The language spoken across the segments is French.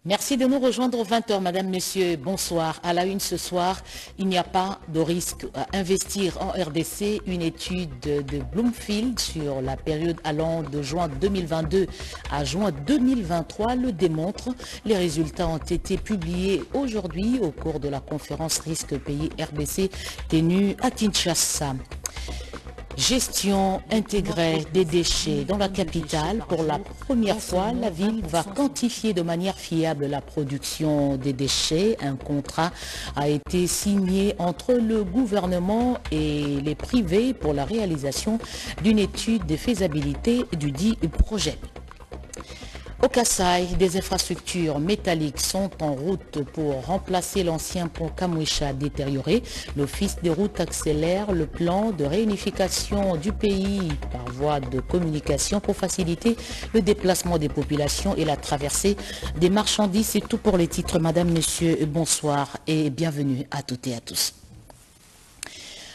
Merci de nous rejoindre 20h, Madame, Monsieur, bonsoir. À la une ce soir, il n'y a pas de risque à investir en RDC. Une étude de Bloomfield sur la période allant de juin 2022 à juin 2023 le démontre. Les résultats ont été publiés aujourd'hui au cours de la conférence Risque Pays RDC tenue à Kinshasa. Gestion intégrée des déchets dans la capitale. Pour la première fois, la ville va quantifier de manière fiable la production des déchets. Un contrat a été signé entre le gouvernement et les privés pour la réalisation d'une étude de faisabilité du dit projet. Au Kasaï, des infrastructures métalliques sont en route pour remplacer l'ancien pont Kamwisha détérioré. L'Office des routes accélère le plan de réunification du pays par voie de communication pour faciliter le déplacement des populations et la traversée des marchandises. C'est tout pour les titres. Madame, Monsieur, bonsoir et bienvenue à toutes et à tous.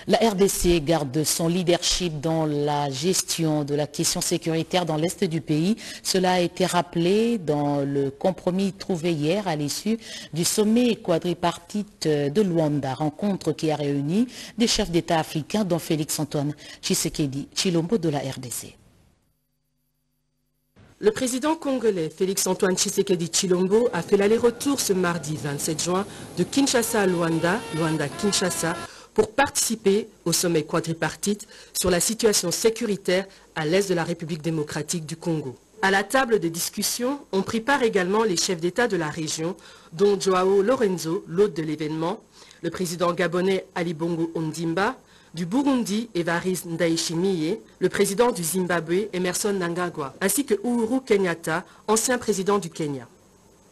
La RDC garde son leadership dans la gestion de la question sécuritaire dans l'est du pays. Cela a été rappelé dans le compromis trouvé hier à l'issue du sommet quadripartite de Luanda, rencontre qui a réuni des chefs d'État africains dont Félix-Antoine Tshisekedi Tshilombo de la RDC. Le président congolais Félix-Antoine Tshisekedi Tshilombo a fait l'aller-retour ce mardi 27 juin de Kinshasa à Luanda, Luanda-Kinshasa, pour participer au sommet quadripartite sur la situation sécuritaire à l'est de la République démocratique du Congo. À la table de discussion, ont pris part également les chefs d'État de la région, dont Joao Lorenzo, l'hôte de l'événement, le président gabonais Ali Bongo Ondimba, du Burundi Evariste Ndayishimiye, le président du Zimbabwe Emerson Mnangagwa, ainsi que Uhuru Kenyatta, ancien président du Kenya.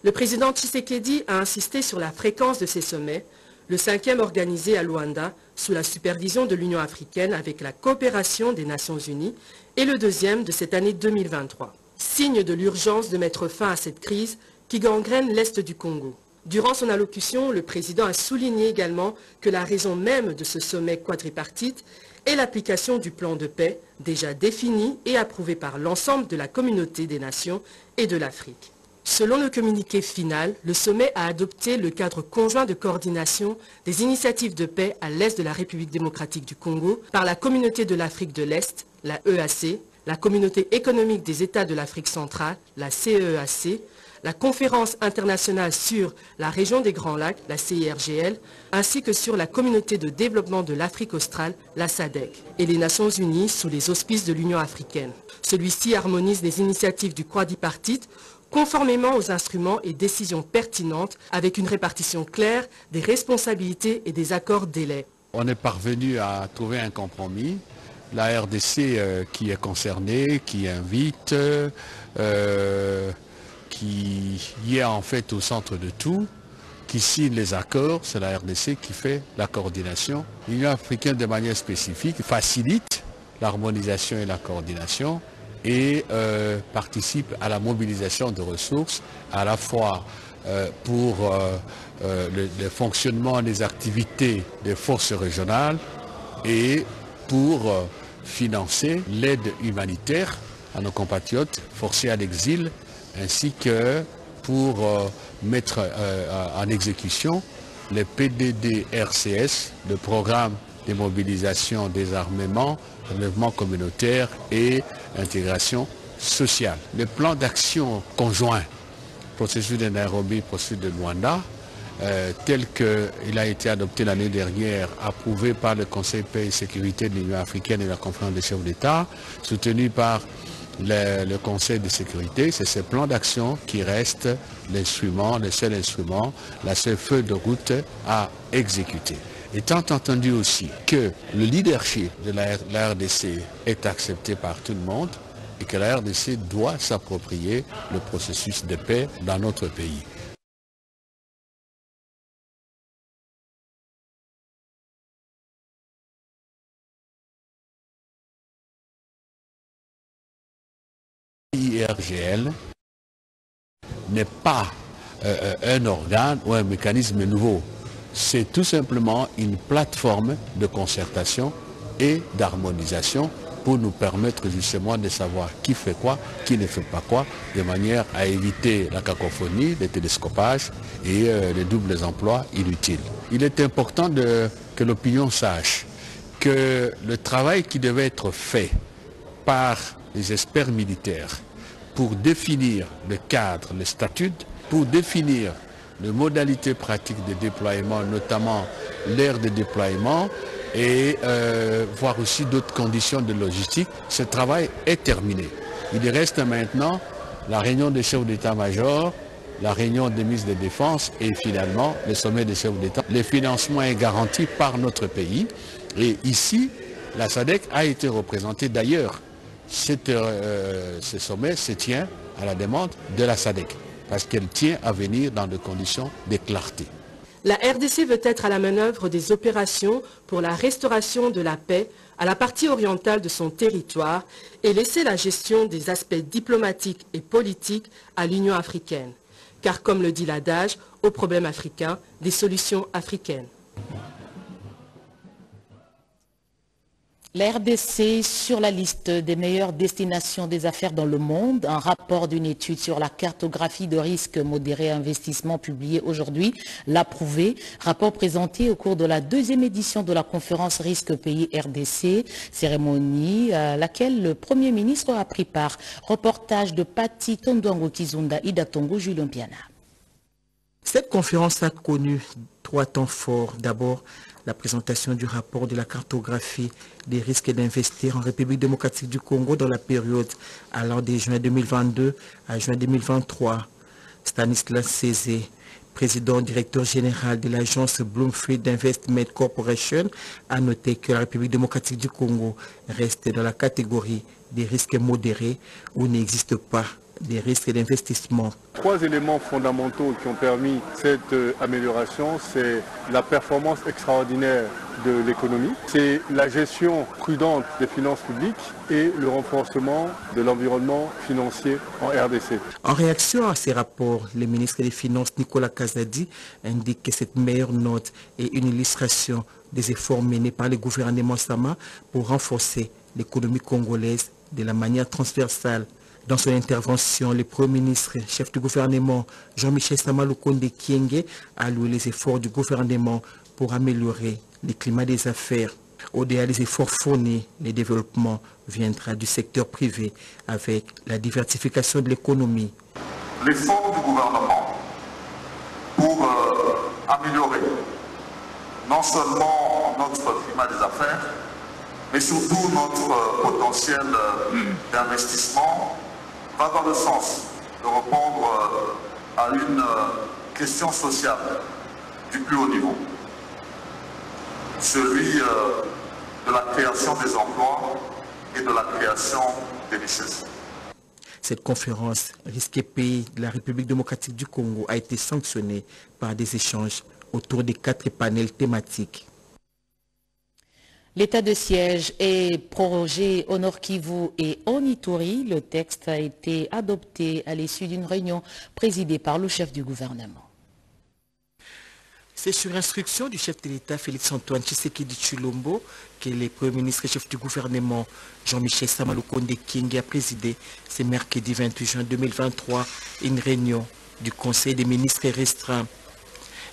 Le président Tshisekedi a insisté sur la fréquence de ces sommets, le 5e organisé à Luanda sous la supervision de l'Union africaine avec la coopération des Nations unies et le 2e de cette année 2023. Signe de l'urgence de mettre fin à cette crise qui gangrène l'est du Congo. Durant son allocution, le président a souligné également que la raison même de ce sommet quadripartite est l'application du plan de paix déjà défini et approuvé par l'ensemble de la communauté des nations et de l'Afrique. Selon le communiqué final, le sommet a adopté le cadre conjoint de coordination des initiatives de paix à l'est de la République démocratique du Congo par la communauté de l'Afrique de l'Est, la EAC, la communauté économique des États de l'Afrique centrale, la CEAC, la conférence internationale sur la région des Grands Lacs, la CIRGL, ainsi que sur la communauté de développement de l'Afrique australe, la SADC, et les Nations unies sous les auspices de l'Union africaine. Celui-ci harmonise les initiatives du quadripartite conformément aux instruments et décisions pertinentes avec une répartition claire des responsabilités et des accords délais. On est parvenu à trouver un compromis. La RDC qui est concernée, qui invite, qui est en fait au centre de tout, qui signe les accords, c'est la RDC qui fait la coordination. L'Union africaine de manière spécifique facilite l'harmonisation et la coordination et participe à la mobilisation de ressources à la fois pour le fonctionnement des activités des forces régionales et pour financer l'aide humanitaire à nos compatriotes forcés à l'exil ainsi que pour mettre en exécution les PDD-RCS, le programme de mobilisation des armements, relèvement communautaire et intégration sociale. Le plan d'action conjoint, processus de Nairobi, processus de Luanda, tel qu'il a été adopté l'année dernière, approuvé par le Conseil paix et sécurité de l'Union africaine et la conférence des chefs d'État, soutenu par le Conseil de sécurité, c'est ce plan d'action qui reste l'instrument, le seul instrument, la seule feuille de route à exécuter. Étant entendu aussi que le leadership de la RDC est accepté par tout le monde et que la RDC doit s'approprier le processus de paix dans notre pays. IRGL n'est pas un organe ou un mécanisme nouveau. C'est tout simplement une plateforme de concertation et d'harmonisation pour nous permettre justement de savoir qui fait quoi, qui ne fait pas quoi, de manière à éviter la cacophonie, le télescopage et les doubles emplois inutiles. Il est important que l'opinion sache que le travail qui devait être fait par les experts militaires pour définir le cadre, le statut, pour définir les modalités pratiques de déploiement, notamment l'aire de déploiement et voir aussi d'autres conditions de logistique, ce travail est terminé. Il reste maintenant la réunion des chefs d'état-major, la réunion des ministres de défense et finalement le sommet des chefs d'État. Le financement est garanti par notre pays et ici, la SADC a été représentée d'ailleurs. Ce sommet se tient à la demande de la SADC parce qu'elle tient à venir dans des conditions de clarté. La RDC veut être à la manœuvre des opérations pour la restauration de la paix à la partie orientale de son territoire et laisser la gestion des aspects diplomatiques et politiques à l'Union africaine. Car comme le dit l'adage, aux problèmes africains, des solutions africaines. La RDC sur la liste des meilleures destinations des affaires dans le monde. Un rapport d'une étude sur la cartographie de risque modéré investissement publié aujourd'hui l'a prouvé. Rapport présenté au cours de la 2e édition de la conférence Risque Pays RDC, cérémonie à laquelle le Premier ministre a pris part. Reportage de Patti Tondouango Kizunda, Ida Tongo, Julien Piana. Cette conférence a connu 3 temps forts. D'abord, la présentation du rapport de la cartographie des risques d'investir en République démocratique du Congo dans la période allant de juin 2022 à juin 2023. Stanislas Cézé, président directeur général de l'agence Bloomfield Investment Corporation, a noté que la République démocratique du Congo reste dans la catégorie des risques modérés où n'existe pas des risques d'investissement. 3 éléments fondamentaux qui ont permis cette amélioration, c'est la performance extraordinaire de l'économie, c'est la gestion prudente des finances publiques et le renforcement de l'environnement financier en RDC. En réaction à ces rapports, le ministre des Finances Nicolas Kazadi indique que cette meilleure note est une illustration des efforts menés par le gouvernement Sama pour renforcer l'économie congolaise de la manière transversale. Dans son intervention, le Premier ministre, chef du gouvernement, Jean-Michel Sama Lukonde Kyenge, a loué les efforts du gouvernement pour améliorer le climat des affaires. Au-delà des efforts fournis, le développement viendra du secteur privé avec la diversification de l'économie. L'effort du gouvernement pour améliorer non seulement notre climat des affaires, mais surtout notre potentiel d'investissement va dans le sens de répondre à une question sociale du plus haut niveau, celui de la création des emplois et de la création des richesses. Cette conférence Risque Pays de la République démocratique du Congo a été sanctionnée par des échanges autour des 4 panels thématiques. L'état de siège est prorogé au Nord Kivu et en Ituri. Le texte a été adopté à l'issue d'une réunion présidée par le chef du gouvernement. C'est sur instruction du chef de l'État Félix-Antoine Tshisekedi Tshilombo que le Premier ministre et chef du gouvernement Jean-Michel Sama Lukonde Kyenge a présidé ce mercredi 28 juin 2023 une réunion du Conseil des ministres restreint.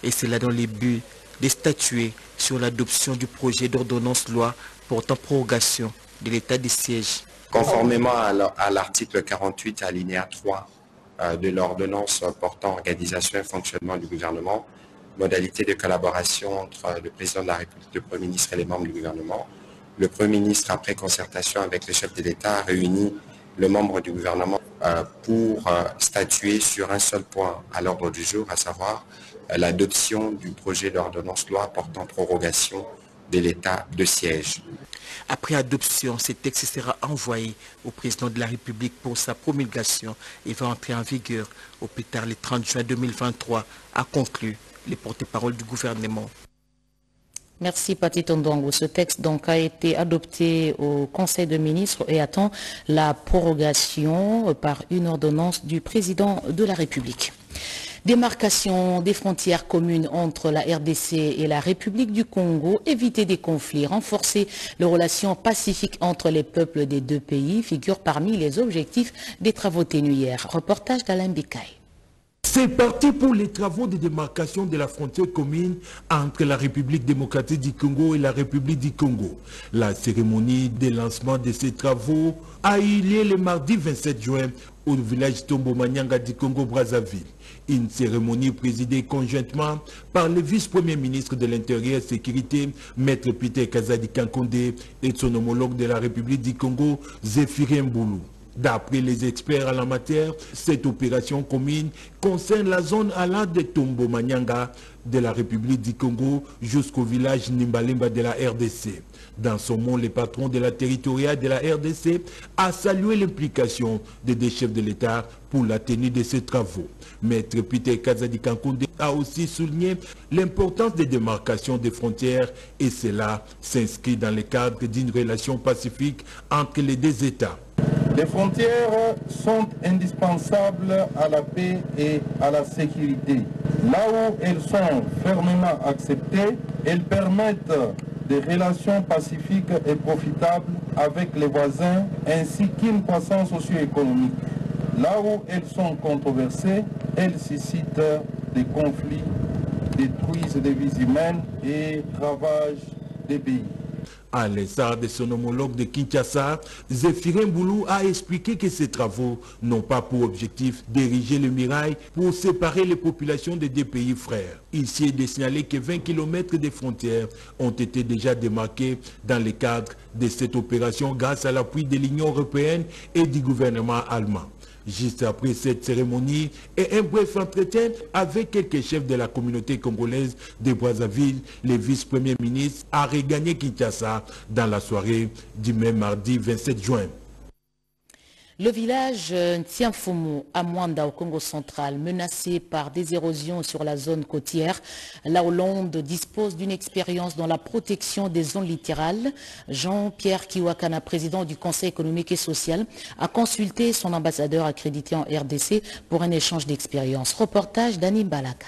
Et c'est là dans les buts de statuer sur l'adoption du projet d'ordonnance-loi portant prorogation de l'état de siège. Conformément à l'article 48 alinéa 3 de l'ordonnance portant organisation et fonctionnement du gouvernement, modalité de collaboration entre le président de la République, le Premier ministre et les membres du gouvernement, le Premier ministre, après concertation avec le chef de l'État, a réuni le membre du gouvernement pour statuer sur un seul point à l'ordre du jour, à savoir l'adoption du projet d'ordonnance-loi portant prorogation de l'état de siège. Après adoption, ce texte sera envoyé au président de la République pour sa promulgation et va entrer en vigueur au plus tard le 30 juin 2023, a conclu le porte-parole du gouvernement. Merci Patti Tondouango. Ce texte donc a été adopté au Conseil des ministres et attend la prorogation par une ordonnance du président de la République. Démarcation des frontières communes entre la RDC et la République du Congo, éviter des conflits, renforcer les relations pacifiques entre les peuples des deux pays figurent parmi les objectifs des travaux tenus hier. Reportage d'Alain Bikaï. C'est parti pour les travaux de démarcation de la frontière commune entre la République démocratique du Congo et la République du Congo. La cérémonie de lancement de ces travaux a eu lieu le mardi 27 juin au village Tombo-Manyanga du Congo-Brazzaville. Une cérémonie présidée conjointement par le vice-premier ministre de l'Intérieur et Sécurité, Maître Peter Kazadi Kankonde, et son homologue de la République du Congo, Zéphirin Boulou. D'après les experts en la matière, cette opération commune concerne la zone allant de Tombo-Manyanga de la République du Congo jusqu'au village Nimbalimba de la RDC. Dans son mot, le patron de la territoriale de la RDC a salué l'implication des deux chefs de l'État pour la tenue de ces travaux. Maître Peter Kazadi Kankonde a aussi souligné l'importance des démarcations des frontières et cela s'inscrit dans le cadre d'une relation pacifique entre les deux États. Les frontières sont indispensables à la paix et à la sécurité. Là où elles sont fermement acceptées, elles permettent des relations pacifiques et profitables avec les voisins ainsi qu'une croissance socio-économique. Là où elles sont controversées, elles suscitent des conflits, détruisent des vies humaines et ravagent des pays. À l'instar de son homologue de Kinshasa, Zéphirin Boulou a expliqué que ces travaux n'ont pas pour objectif d'ériger le mirail pour séparer les populations des deux pays frères. Ici est de signaler que 20 km de frontières ont été déjà démarqués dans le cadre de cette opération grâce à l'appui de l'Union européenne et du gouvernement allemand. Juste après cette cérémonie et un bref entretien avec quelques chefs de la communauté congolaise de Brazzaville, le vice-premier ministre a regagné Kinshasa dans la soirée du même mardi 27 juin. Le village Ntiamfumu à Mwanda au Congo central, menacé par des érosions sur la zone côtière, la Hollande dispose d'une expérience dans la protection des zones littorales. Jean-Pierre Kiwakana, président du Conseil économique et social, a consulté son ambassadeur accrédité en RDC pour un échange d'expériences. Reportage d'Annie Balaka.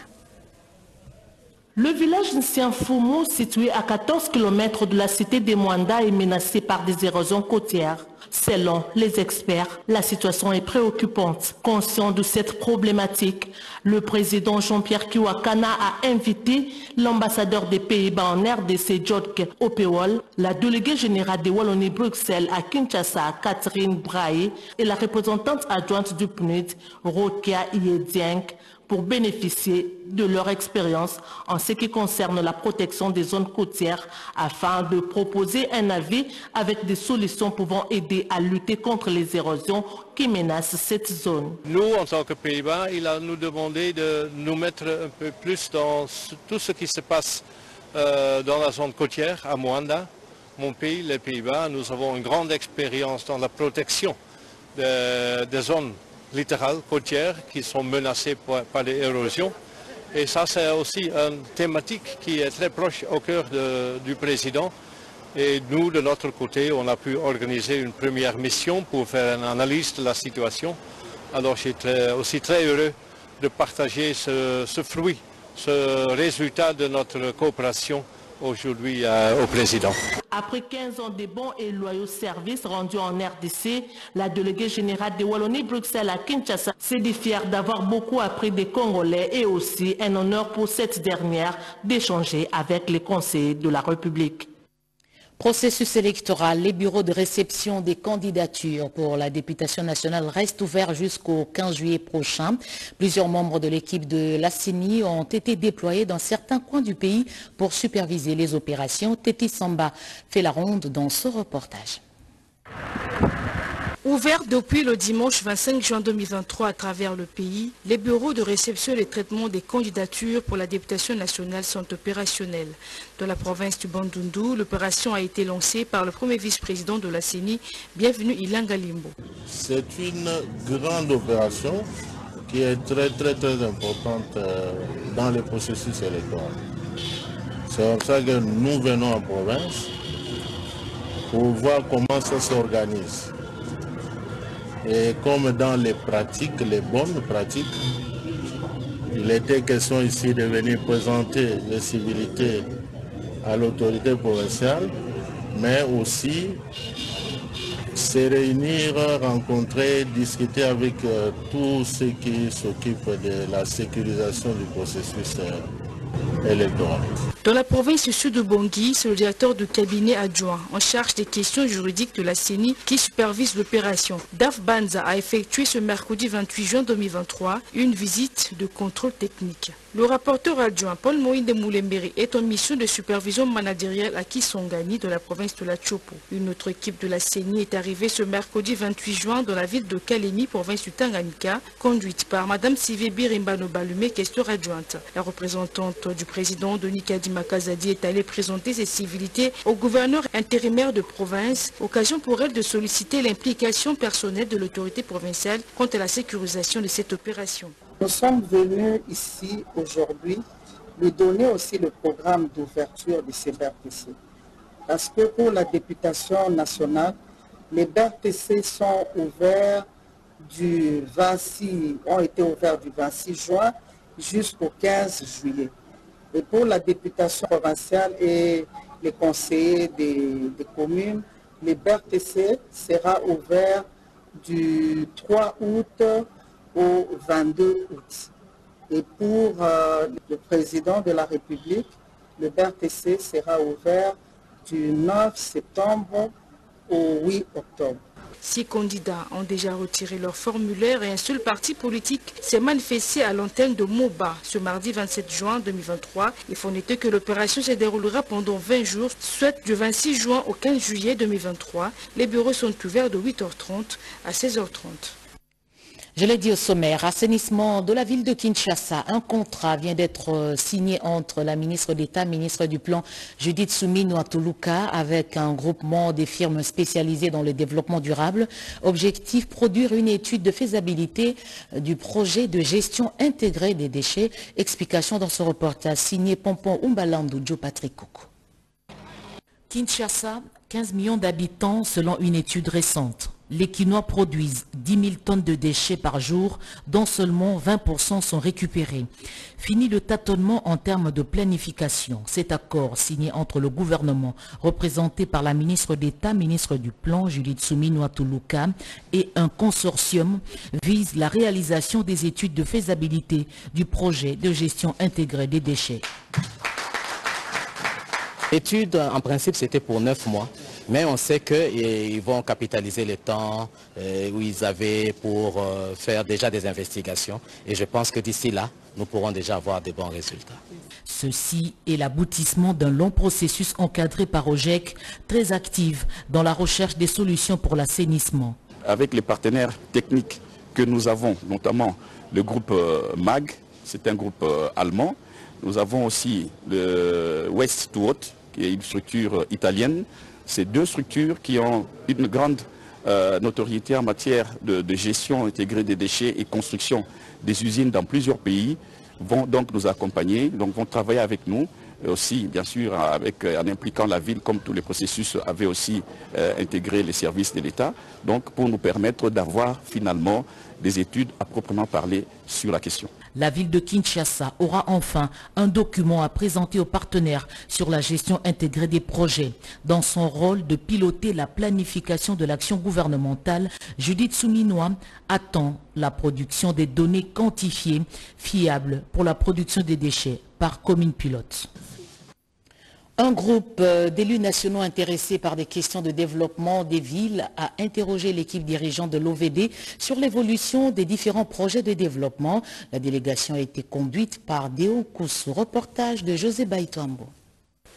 Le village Ntiamfumu, situé à 14 km de la cité de Mwanda, est menacé par des érosions côtières. Selon les experts, la situation est préoccupante. Conscient de cette problématique, le président Jean-Pierre Kiwakana a invité l'ambassadeur des Pays-Bas en RDC, Jodke Opewol, la déléguée générale de Wallonie-Bruxelles à Kinshasa, Catherine Brahe, et la représentante adjointe du PNUD, Rokia Iedieng, pour bénéficier de leur expérience en ce qui concerne la protection des zones côtières afin de proposer un avis avec des solutions pouvant aider à lutter contre les érosions qui menacent cette zone. Nous, en tant que Pays-Bas, il a nous demandé de nous mettre un peu plus dans tout ce qui se passe dans la zone côtière à Mwanda. Mon pays, les Pays-Bas, nous avons une grande expérience dans la protection des zones littorales, côtières, qui sont menacées par les érosions. Et ça, c'est aussi une thématique qui est très proche au cœur du président. Et nous, de notre côté, on a pu organiser une première mission pour faire une analyse de la situation. Alors, je suis aussi très heureux de partager ce fruit, ce résultat de notre coopération aujourd'hui au président. Après 15 ans de bons et loyaux services rendus en RDC, la déléguée générale de Wallonie-Bruxelles à Kinshasa s'est dit fière d'avoir beaucoup appris des Congolais et aussi un honneur pour cette dernière d'échanger avec les conseillers de la République. Processus électoral, les bureaux de réception des candidatures pour la députation nationale restent ouverts jusqu'au 15 juillet prochain. Plusieurs membres de l'équipe de la CENI ont été déployés dans certains coins du pays pour superviser les opérations. Téti Samba fait la ronde dans ce reportage. Ouverts depuis le dimanche 25 juin 2023 à travers le pays, les bureaux de réception et de traitement des candidatures pour la députation nationale sont opérationnels. Dans la province du Bandundu, l'opération a été lancée par le premier vice-président de la CENI, bienvenue Ilanga Limbo. C'est une grande opération qui est très importante dans le processus électoral. C'est pour ça que nous venons en province pour voir comment ça s'organise. Et comme dans les pratiques, les bonnes pratiques, Il était question ici de venir présenter les civilités à l'autorité provinciale, mais aussi se réunir, rencontrer, discuter avec tous ceux qui s'occupent de la sécurisation du processus électoral. Dans la province sud de Bangui, c'est le directeur de cabinet adjoint en charge des questions juridiques de la CENI qui supervise l'opération. Daf Banza a effectué ce mercredi 28 juin 2023 une visite de contrôle technique. Le rapporteur adjoint Paul Moïde Moulemberi est en mission de supervision managériale à Kisongani de la province de la Tchopo. Une autre équipe de la CENI est arrivée ce mercredi 28 juin dans la ville de Kalemi, province du Tanganyika, conduite par Mme Sivebi Rimbano Balume, questeur adjointe. La représentante du président Denis Kadima Kazadi est allée présenter ses civilités au gouverneur intérimaire de province, occasion pour elle de solliciter l'implication personnelle de l'autorité provinciale quant à la sécurisation de cette opération. Nous sommes venus ici aujourd'hui lui donner aussi le programme d'ouverture du CBRTC. Parce que pour la députation nationale, les BRTC sont ouverts ont été ouverts du 26 juin jusqu'au 15 juillet. Et pour la députation provinciale et les conseillers des communes, les BRTC sera ouvert du 3 août au 22 août. Et pour le président de la République, le BRTC sera ouvert du 9 septembre au 8 octobre. 6 candidats ont déjà retiré leur formulaire et un seul parti politique s'est manifesté à l'antenne de Moba ce mardi 27 juin 2023. Il faut noter que l'opération se déroulera pendant 20 jours, soit du 26 juin au 15 juillet 2023. Les bureaux sont ouverts de 8h30 à 16h30. Je l'ai dit au sommaire, assainissement de la ville de Kinshasa. Un contrat vient d'être signé entre la ministre d'État, ministre du Plan Judith Suminwa-Tuluka, avec un groupement des firmes spécialisées dans le développement durable. Objectif, produire une étude de faisabilité du projet de gestion intégrée des déchets. Explication dans ce reportage signé Pompon Umbalandu Joe Patrick Koukou. Kinshasa, 15 millions d'habitants selon une étude récente. Les Kinois produisent 10 000 tonnes de déchets par jour, dont seulement 20% sont récupérés. Fini le tâtonnement en termes de planification. Cet accord signé entre le gouvernement, représenté par la ministre d'État, ministre du Plan, Judith Suminwa-Tuluka, et un consortium, vise la réalisation des études de faisabilité du projet de gestion intégrée des déchets. L'étude, en principe, c'était pour 9 mois. Mais on sait qu'ils vont capitaliser le temps où ils avaient pour faire déjà des investigations. Et je pense que d'ici là, nous pourrons déjà avoir de bons résultats. Ceci est l'aboutissement d'un long processus encadré par OGEC, très actif dans la recherche des solutions pour l'assainissement. Avec les partenaires techniques que nous avons, notamment le groupe MAG, c'est un groupe allemand. Nous avons aussi le West to Haute, qui est une structure italienne. Ces deux structures qui ont une grande notoriété en matière de gestion intégrée des déchets et construction des usines dans plusieurs pays vont donc nous accompagner, donc vont travailler avec nous, et aussi bien sûr en impliquant la ville comme tous les processus avaient aussi intégré les services de l'État, donc pour nous permettre d'avoir finalement des études à proprement parler sur la question. La ville de Kinshasa aura enfin un document à présenter aux partenaires sur la gestion intégrée des projets. Dans son rôle de piloter la planification de l'action gouvernementale, Judith Suminwa attend la production des données quantifiées, fiables pour la production des déchets par commune pilote. Un groupe d'élus nationaux intéressés par des questions de développement des villes a interrogé l'équipe dirigeante de l'OVD sur l'évolution des différents projets de développement. La délégation a été conduite par Déo Koussou. Reportage de José Baïtoambo.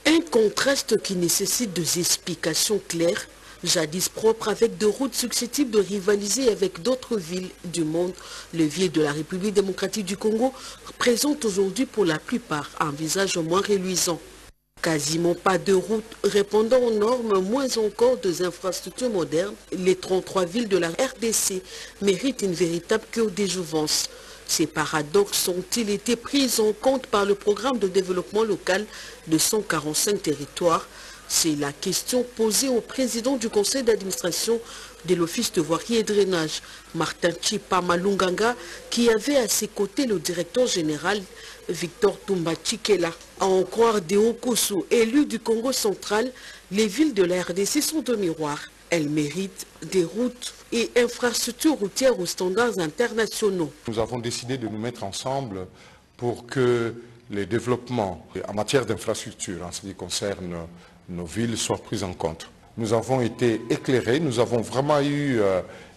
Un contraste qui nécessite des explications claires, jadis propre avec des routes susceptibles de rivaliser avec d'autres villes du monde. Le ville de la République démocratique du Congo présente aujourd'hui pour la plupart un visage moins reluisant. Quasiment pas de routes répondant aux normes, moins encore des infrastructures modernes. Les 33 villes de la RDC méritent une véritable cure des jouvences. Ces paradoxes ont-ils été pris en compte par le programme de développement local de 145 territoires? C'est la question posée au président du conseil d'administration de l'Office de voirie et drainage, Martin Chipa Malunganga, qui avait à ses côtés le directeur général Victor Toumba Chikela. À en croire Deo Kossou, élu du Congo central, les villes de la RDC sont de miroirs. Elles méritent des routes et infrastructures routières aux standards internationaux. Nous avons décidé de nous mettre ensemble pour que les développements en matière d'infrastructures en ce qui concerne nos villes soient pris en compte. Nous avons été éclairés, nous avons vraiment eu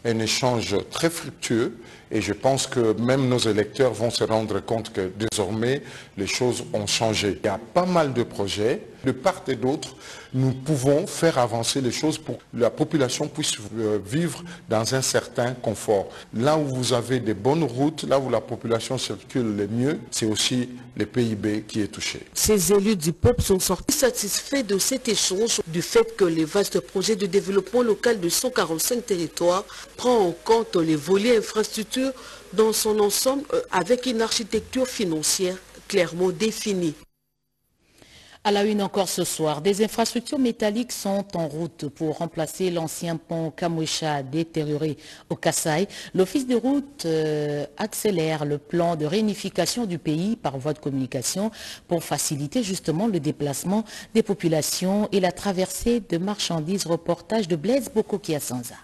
un échange très fructueux et je pense que même nos électeurs vont se rendre compte que désormais les choses ont changé. Il y a pas mal de projets, de part et d'autre, nous pouvons faire avancer les choses pour que la population puisse vivre dans un certain confort. Là où vous avez des bonnes routes, là où la population circule le mieux, c'est aussi le PIB qui est touché. Ces élus du peuple sont sortis satisfaits de cet échange, du fait que les vastes projets de développement local de 145 territoires prend en compte les volets infrastructures dans son ensemble avec une architecture financière clairement définie. À la une encore ce soir, des infrastructures métalliques sont en route pour remplacer l'ancien pont Kamwesha détérioré au Kasaï. L'Office des routes accélère le plan de réunification du pays par voie de communication pour faciliter justement le déplacement des populations et la traversée de marchandises. Reportage de Blaise Boko-Kiasanza.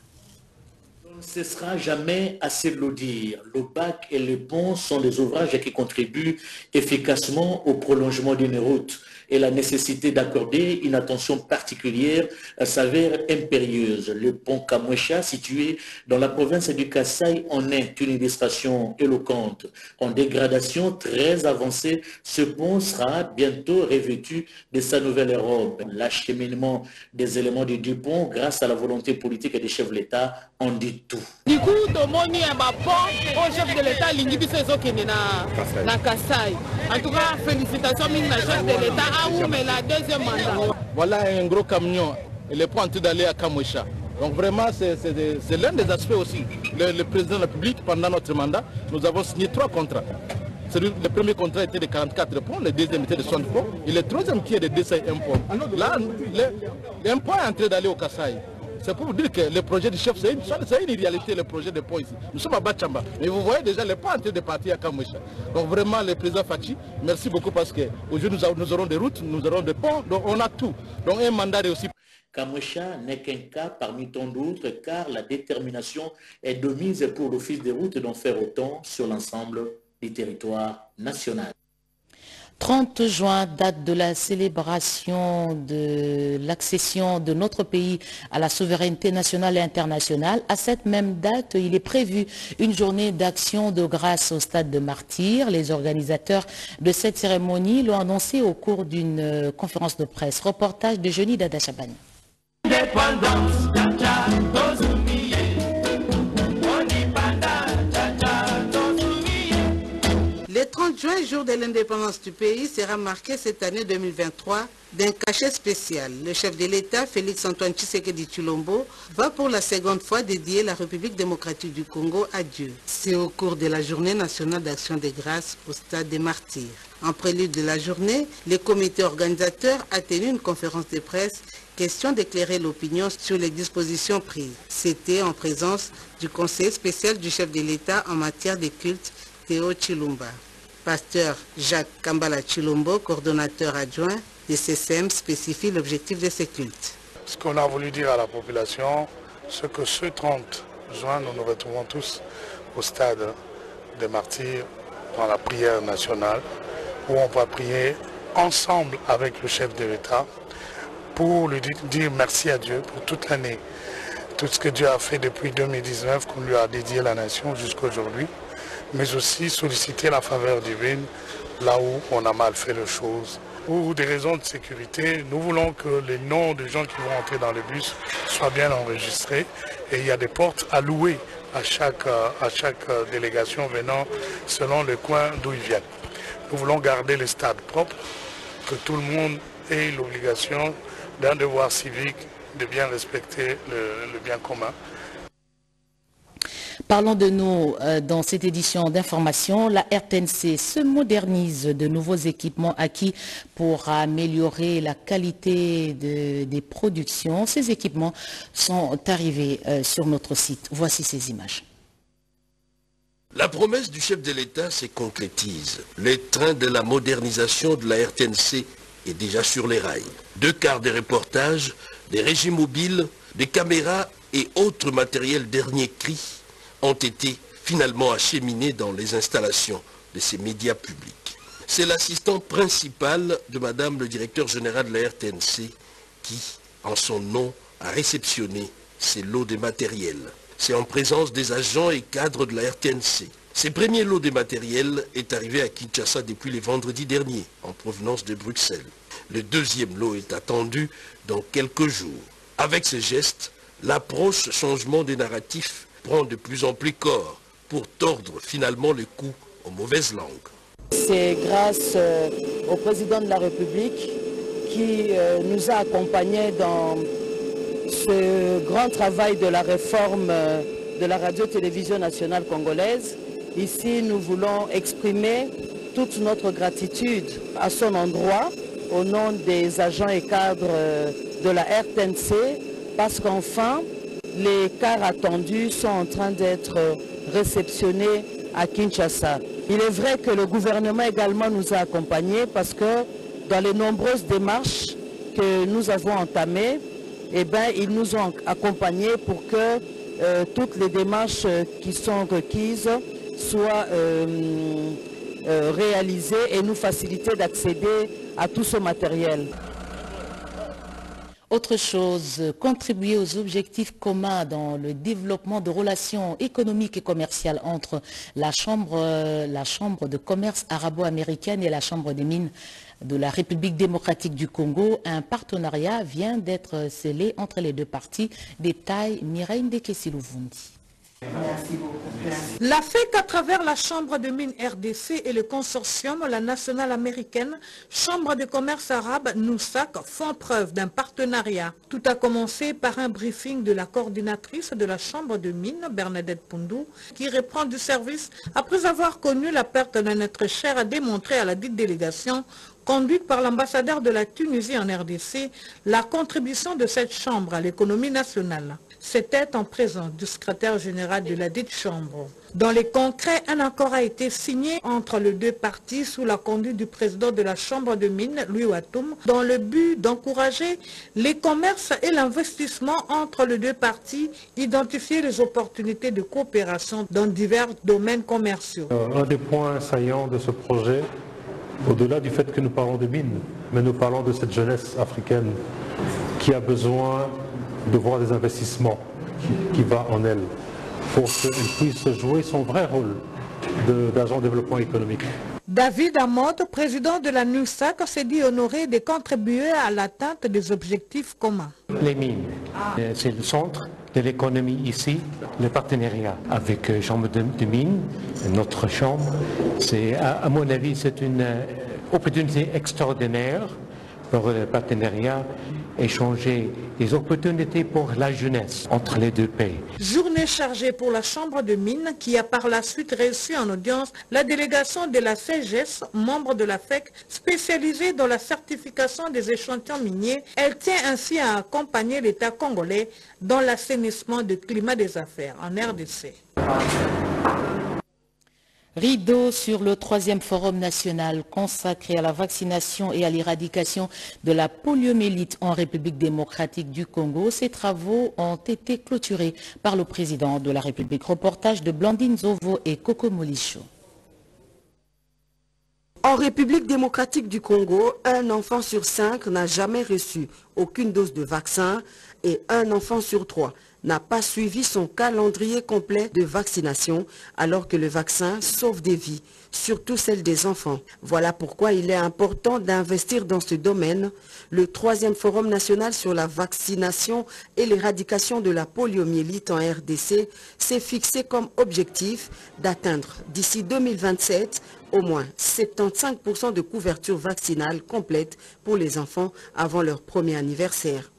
On ne cessera jamais assez de le dire. Le bac et les ponts sont des ouvrages qui contribuent efficacement au prolongement d'une route. Et la nécessité d'accorder une attention particulière s'avère impérieuse. Le pont Kamwesha, situé dans la province du Kasaï, en est une illustration éloquente. En dégradation très avancée, ce pont sera bientôt revêtu de sa nouvelle robe. L'acheminement des éléments du pont, grâce à la volonté politique des chefs de l'État, en dit tout. Du coup, Tomoni un pont au chef de l'État, l'Ingibiso na Kasaï. En tout cas, félicitations à chef de l'État. Mais la deuxième mandat. Voilà un gros camion, il est pas en train d'aller à Kamwesha. Donc vraiment, c'est l'un des aspects aussi. Le président de la République, pendant notre mandat, nous avons signé 3 contrats. Le premier contrat était de 44 ponts, le deuxième était de 60 ponts, et le troisième qui est de 201 ponts. Là, un pont est en train d'aller au Kasaï. C'est pour vous dire que le projet du chef, c'est une réalité, le projet de pont ici. Nous sommes à Bachamba, mais vous voyez déjà le pont en train de partir à Kamwesha. Donc vraiment, le président Fachi, merci beaucoup parce qu'aujourd'hui nous aurons des routes, nous aurons des ponts, donc on a tout. Donc un mandat réussi. Kamwesha n'est qu'un cas parmi tant d'autres car la détermination est de mise pour l'Office des routes d'en faire autant sur l'ensemble du territoire national. 30 juin, date de la célébration de l'accession de notre pays à la souveraineté nationale et internationale. À cette même date, il est prévu une journée d'action de grâce au stade de Martyrs. Les organisateurs de cette cérémonie l'ont annoncé au cours d'une conférence de presse. Reportage de Johnny Dada Chabani. Le 30 juin, jour de l'indépendance du pays, sera marqué cette année 2023 d'un cachet spécial. Le chef de l'État, Félix-Antoine Tshisekedi Tshilombo, va pour la seconde fois dédier la République démocratique du Congo à Dieu. C'est au cours de la journée nationale d'action des grâces au stade des Martyrs. En prélude de la journée, le comité organisateur a tenu une conférence de presse, question d'éclairer l'opinion sur les dispositions prises. C'était en présence du conseiller spécial du chef de l'État en matière de culte, Théo Chilumba. Pasteur Jacques Kambala Tshilombo, coordonnateur adjoint des CCM, spécifie l'objectif de ces cultes. Ce qu'on a voulu dire à la population, c'est que ce 30 juin, nous nous retrouvons tous au stade des Martyrs dans la prière nationale, où on va prier ensemble avec le chef de l'État pour lui dire merci à Dieu pour toute l'année, tout ce que Dieu a fait depuis 2019, qu'on lui a dédié la nation jusqu'à aujourd'hui, mais aussi solliciter la faveur divine là où on a mal fait les choses. Pour des raisons de sécurité, nous voulons que les noms des gens qui vont entrer dans le bus soient bien enregistrés et il y a des portes allouées à chaque délégation venant selon le coin d'où ils viennent. Nous voulons garder le stade propre, que tout le monde ait l'obligation d'un devoir civique de bien respecter le bien commun. Parlons de nous dans cette édition d'information. La RTNC se modernise de nouveaux équipements acquis pour améliorer la qualité des productions. Ces équipements sont arrivés sur notre site. Voici ces images. La promesse du chef de l'État se concrétise. Le train de la modernisation de la RTNC est déjà sur les rails. 2 quarts des reportages, des régies mobiles, des caméras et autres matériels dernier cri ont été finalement acheminés dans les installations de ces médias publics. C'est l'assistant principal de Madame le directeur général de la RTNC qui, en son nom, a réceptionné ces lots de matériel. C'est en présence des agents et cadres de la RTNC. Ces premiers lots de matériel est arrivé à Kinshasa depuis le vendredi dernier, en provenance de Bruxelles. Le deuxième lot est attendu dans quelques jours. Avec ce geste, l'approche changement des narratifs prend de plus en plus corps pour tordre finalement le cou aux mauvaises langues. C'est grâce au président de la République qui nous a accompagnés dans ce grand travail de la réforme de la radio-télévision nationale congolaise. Ici, nous voulons exprimer toute notre gratitude à son endroit, au nom des agents et cadres de la RTNC, parce qu'enfin, les cars attendus sont en train d'être réceptionnés à Kinshasa. Il est vrai que le gouvernement également nous a accompagnés parce que dans les nombreuses démarches que nous avons entamées, ils nous ont accompagnés pour que toutes les démarches qui sont requises soient réalisées et nous faciliter d'accéder à tout ce matériel. Autre chose, contribuer aux objectifs communs dans le développement de relations économiques et commerciales entre la Chambre de commerce arabo-américaine et la Chambre des mines de la République démocratique du Congo. Un partenariat vient d'être scellé entre les deux parties. Détail Mireille Ndekesi-Luvundi. Merci beaucoup. La FEC, à travers la Chambre de mines RDC et le consortium, la nationale américaine, Chambre de commerce arabe, NUSAC, font preuve d'un partenariat. Tout a commencé par un briefing de la coordinatrice de la Chambre de mines, Bernadette Poundou, qui reprend du service après avoir connu la perte d'un être cher, a démontré à la dite délégation conduite par l'ambassadeur de la Tunisie en RDC, la contribution de cette chambre à l'économie nationale. C'était en présence du secrétaire général de la dite chambre. Dans les concrets, un accord a été signé entre les deux parties sous la conduite du président de la Chambre de mines, Louis Watoum, dans le but d'encourager les commerces et l'investissement entre les deux parties, identifier les opportunités de coopération dans divers domaines commerciaux. Un des points saillants de ce projet, au-delà du fait que nous parlons de mines, mais nous parlons de cette jeunesse africaine qui a besoin de voir des investissements qui va en elle pour qu'elle puisse jouer son vrai rôle d'agent de développement économique. David Amod, président de la NUSAC, s'est dit honoré de contribuer à l'atteinte des objectifs communs. Les mines, c'est le centre de l'économie ici. Le partenariat avec Chambre de mines, notre chambre, à mon avis, c'est une opportunité extraordinaire pour le partenariat, échanger des opportunités pour la jeunesse entre les deux pays. Journée chargée pour la Chambre de mines qui a par la suite reçu en audience la délégation de la CGS, membre de la FEC, spécialisée dans la certification des échantillons miniers. Elle tient ainsi à accompagner l'État congolais dans l'assainissement du climat des affaires en RDC. Rideau sur le 3e forum national consacré à la vaccination et à l'éradication de la poliomyélite en République démocratique du Congo. Ces travaux ont été clôturés par le président de la République. Reportage de Blandine Zovo et Coco Molicho. En République démocratique du Congo, un enfant sur 5 n'a jamais reçu aucune dose de vaccin et un enfant sur 3 n'a pas suivi son calendrier complet de vaccination alors que le vaccin sauve des vies, surtout celles des enfants. Voilà pourquoi il est important d'investir dans ce domaine. Le 3e Forum national sur la vaccination et l'éradication de la poliomyélite en RDC s'est fixé comme objectif d'atteindre d'ici 2027 au moins 75% de couverture vaccinale complète pour les enfants avant leur premier anniversaire.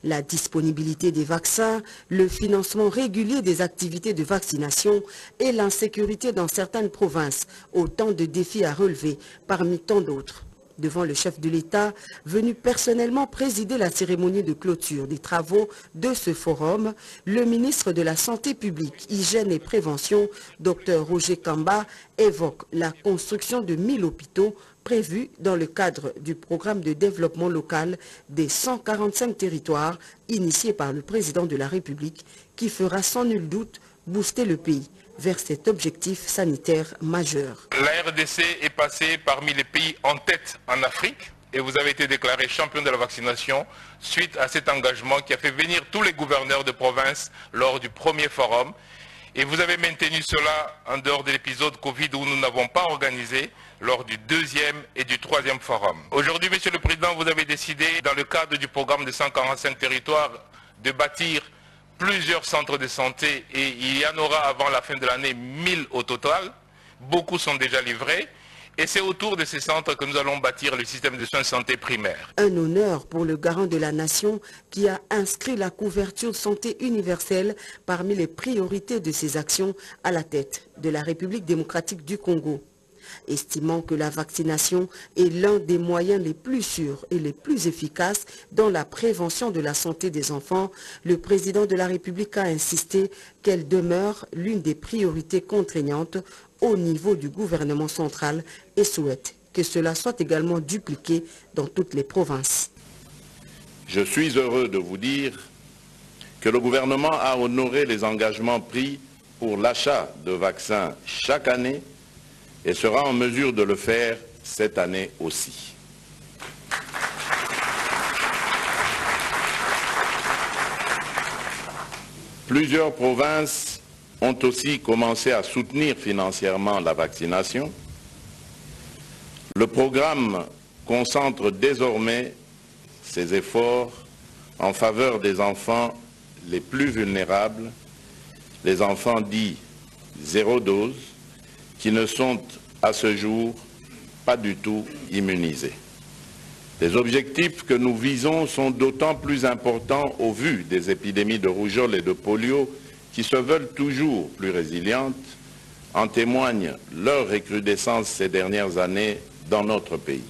La disponibilité des vaccins, le financement régulier des activités de vaccination et l'insécurité dans certaines provinces, autant de défis à relever parmi tant d'autres. Devant le chef de l'État, venu personnellement présider la cérémonie de clôture des travaux de ce forum, le ministre de la Santé publique, Hygiène et Prévention, Dr Roger Kamba, évoque la construction de 1000 hôpitaux prévus dans le cadre du programme de développement local des 145 territoires initié par le président de la République, qui fera sans nul doute booster le pays vers cet objectif sanitaire majeur. La RDC est passée parmi les pays en tête en Afrique et vous avez été déclaré champion de la vaccination suite à cet engagement qui a fait venir tous les gouverneurs de province lors du premier forum. Et vous avez maintenu cela en dehors de l'épisode Covid où nous n'avons pas organisé lors du deuxième et du troisième forum. Aujourd'hui, Monsieur le Président, vous avez décidé, dans le cadre du programme de 145 territoires, de bâtir plusieurs centres de santé et il y en aura avant la fin de l'année 1000 au total. Beaucoup sont déjà livrés et c'est autour de ces centres que nous allons bâtir le système de soins de santé primaire. Un honneur pour le garant de la nation qui a inscrit la couverture santé universelle parmi les priorités de ses actions à la tête de la République démocratique du Congo. Estimant que la vaccination est l'un des moyens les plus sûrs et les plus efficaces dans la prévention de la santé des enfants, le président de la République a insisté qu'elle demeure l'une des priorités contraignantes au niveau du gouvernement central et souhaite que cela soit également dupliqué dans toutes les provinces. Je suis heureux de vous dire que le gouvernement a honoré les engagements pris pour l'achat de vaccins chaque année et sera en mesure de le faire cette année aussi. Plusieurs provinces ont aussi commencé à soutenir financièrement la vaccination. Le programme concentre désormais ses efforts en faveur des enfants les plus vulnérables, les enfants dits zéro dose, qui ne sont à ce jour pas du tout immunisés. Les objectifs que nous visons sont d'autant plus importants au vu des épidémies de rougeole et de polio qui se veulent toujours plus résilientes, en témoigne leur recrudescence ces dernières années dans notre pays.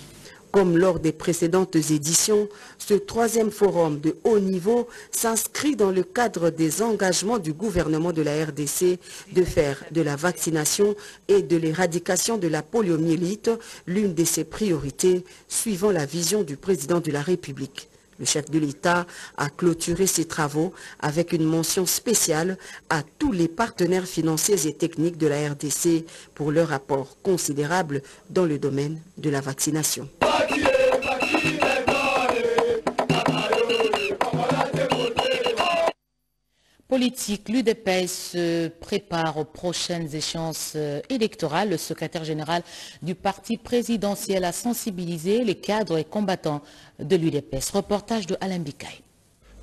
Comme lors des précédentes éditions, ce troisième forum de haut niveau s'inscrit dans le cadre des engagements du gouvernement de la RDC de faire de la vaccination et de l'éradication de la poliomyélite l'une de ses priorités, suivant la vision du président de la République. Le chef de l'État a clôturé ses travaux avec une mention spéciale à tous les partenaires financiers et techniques de la RDC pour leur apport considérable dans le domaine de la vaccination. Politique, l'UDPS se prépare aux prochaines échéances électorales. Le secrétaire général du parti présidentiel a sensibilisé les cadres et combattants de l'UDPS. Reportage de Alain Bikaï.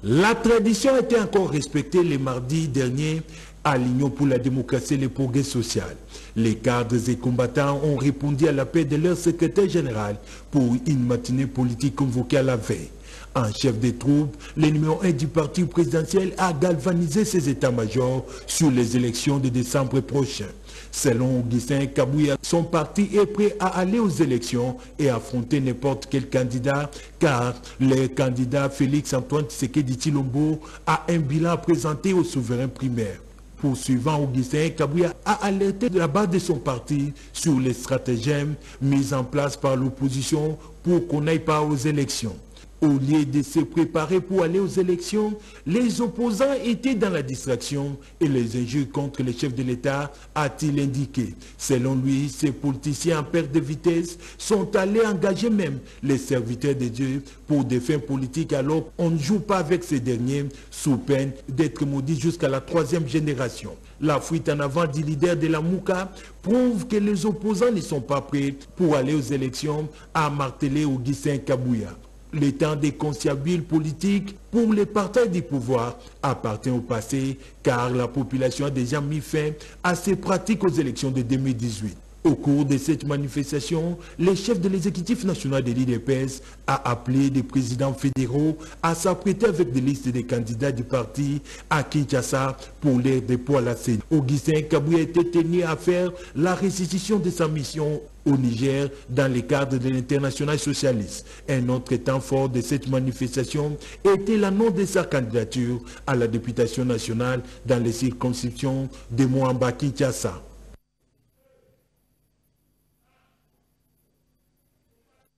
La tradition était encore respectée le mardi dernier à l'Union pour la démocratie et le progrès social. Les cadres et combattants ont répondu à l'appel de leur secrétaire général pour une matinée politique convoquée à la veille. En chef des troupes, le numéro 1 du parti présidentiel a galvanisé ses états-majors sur les élections de décembre prochain. Selon Augustin Kabouya, son parti est prêt à aller aux élections et affronter n'importe quel candidat, car le candidat Félix-Antoine Tshisekedi Tshilombo a un bilan à présenter au souverain primaire. Poursuivant, Augustin Kabouya a alerté de la base de son parti sur les stratagèmes mis en place par l'opposition pour qu'on n'aille pas aux élections. Au lieu de se préparer pour aller aux élections, les opposants étaient dans la distraction et les injures contre le chef de l'État, a-t-il indiqué. Selon lui, ces politiciens en perte de vitesse sont allés engager même les serviteurs de Dieu pour des fins politiques alors qu'on ne joue pas avec ces derniers sous peine d'être maudits jusqu'à la 3e génération. La fuite en avant du leader de la Mouka prouve que les opposants ne sont pas prêts pour aller aux élections, a martelé Augustin Kabouya. Le temps des conciliabules politiques pour les partis du pouvoir appartient au passé car la population a déjà mis fin à ces pratiques aux élections de 2018. Au cours de cette manifestation, le chef de l'exécutif national de l'IDPS a appelé des présidents fédéraux à s'apprêter avec des listes de candidats du parti à Kinshasa pour leur dépôt à la CENI. Augustin Kabouya était tenu à faire la restitution de sa mission au Niger dans le cadre de l'International socialiste. Un autre temps fort de cette manifestation était l'annonce de sa candidature à la députation nationale dans les circonscriptions de Moamba-Kinshasa.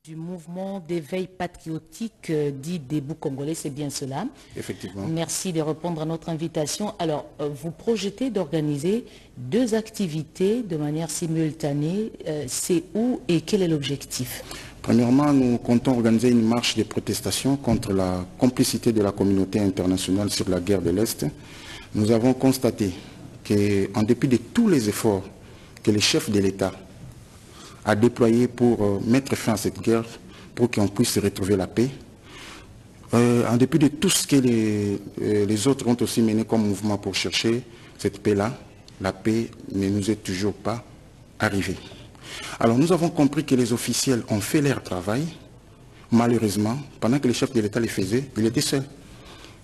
Du mouvement d'éveil patriotique dit Debout Congolais, c'est bien cela? Effectivement. Merci de répondre à notre invitation. Alors, vous projetez d'organiser 2 activités de manière simultanée. C'est où et quel est l'objectif? Premièrement, nous comptons organiser une marche de protestation contre la complicité de la communauté internationale sur la guerre de l'Est. Nous avons constaté qu'en dépit de tous les efforts que les chefs de l'État a déployé pour mettre fin à cette guerre, pour qu'on puisse retrouver la paix. En dépit de tout ce que les autres ont aussi mené comme mouvement pour chercher cette paix-là, la paix ne nous est toujours pas arrivée. Alors nous avons compris que les officiels ont fait leur travail. Malheureusement, pendant que les chefs de l'État les faisaient, il était seul.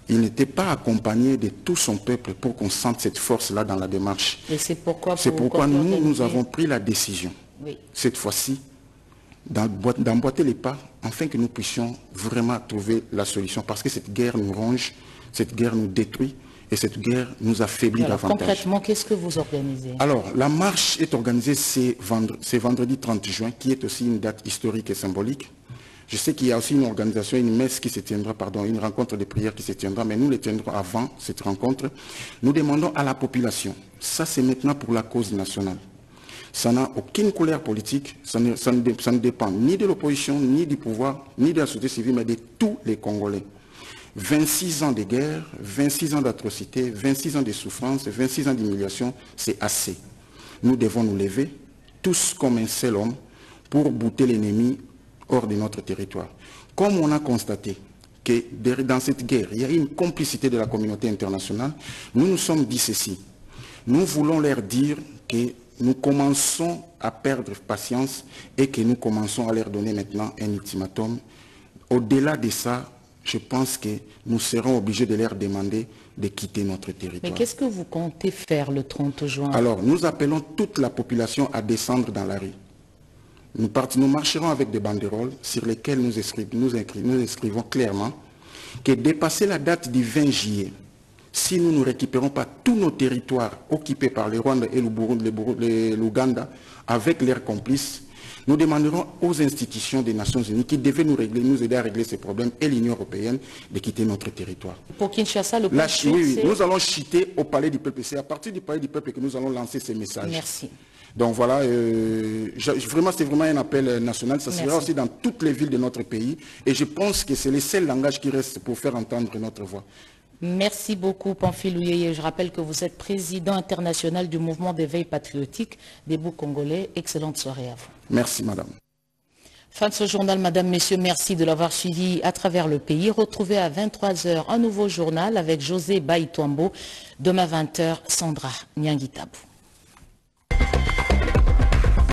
Il n'était pas accompagné de tout son peuple pour qu'on sente cette force-là dans la démarche. Et c'est pourquoi, nous avons pris la décision, cette fois-ci, d'emboîter les pas, afin que nous puissions vraiment trouver la solution. Parce que cette guerre nous ronge, cette guerre nous détruit, et cette guerre nous affaiblit davantage. Concrètement, qu'est-ce que vous organisez? Alors, la marche est organisée c'est vendredi 30 juin, qui est aussi une date historique et symbolique. Je sais qu'il y a aussi une organisation, une messe qui se tiendra, une rencontre de prière qui se tiendra, mais nous les tiendrons avant cette rencontre. Nous demandons à la population, ça c'est maintenant pour la cause nationale. Ça n'a aucune couleur politique, ça ne dépend ni de l'opposition, ni du pouvoir, ni de la société civile, mais de tous les Congolais. 26 ans de guerre, 26 ans d'atrocité, 26 ans de souffrance, 26 ans d'humiliation, c'est assez. Nous devons nous lever, tous comme un seul homme, pour bouter l'ennemi hors de notre territoire. Comme on a constaté que dans cette guerre, il y a une complicité de la communauté internationale, nous nous sommes dit ceci. Nous voulons leur dire que nous commençons à perdre patience et que nous commençons à leur donner maintenant un ultimatum. Au-delà de ça, je pense que nous serons obligés de leur demander de quitter notre territoire. Mais qu'est-ce que vous comptez faire le 30 juin? Alors, nous appelons toute la population à descendre dans la rue. Nous marcherons avec des banderoles sur lesquelles nous inscrivons clairement que dépasser la date du 20 juillet, si nous ne récupérons pas tous nos territoires occupés par le Rwanda et l'Ouganda avec leurs complices, nous demanderons aux institutions des Nations Unies qui devaient nous aider à régler ces problèmes et l'Union européenne de quitter notre territoire. Pour Kinshasa, le oui, nous allons chuter au Palais du Peuple. C'est à partir du Palais du Peuple que nous allons lancer ces messages. Merci. Donc voilà, c'est vraiment un appel national. Ça sera aussi dans toutes les villes de notre pays. Et je pense que c'est le seul langage qui reste pour faire entendre notre voix. Merci beaucoup, Pamphile Ouyeye. Je rappelle que vous êtes président international du mouvement d'éveil patriotique Debout Congolais. Excellente soirée à vous. Merci, madame. Fin de ce journal, madame, messieurs, merci de l'avoir suivi à travers le pays. Retrouvez à 23 h un nouveau journal avec José Baïtouambo. Demain 20 h, Sandra Nyangitabou.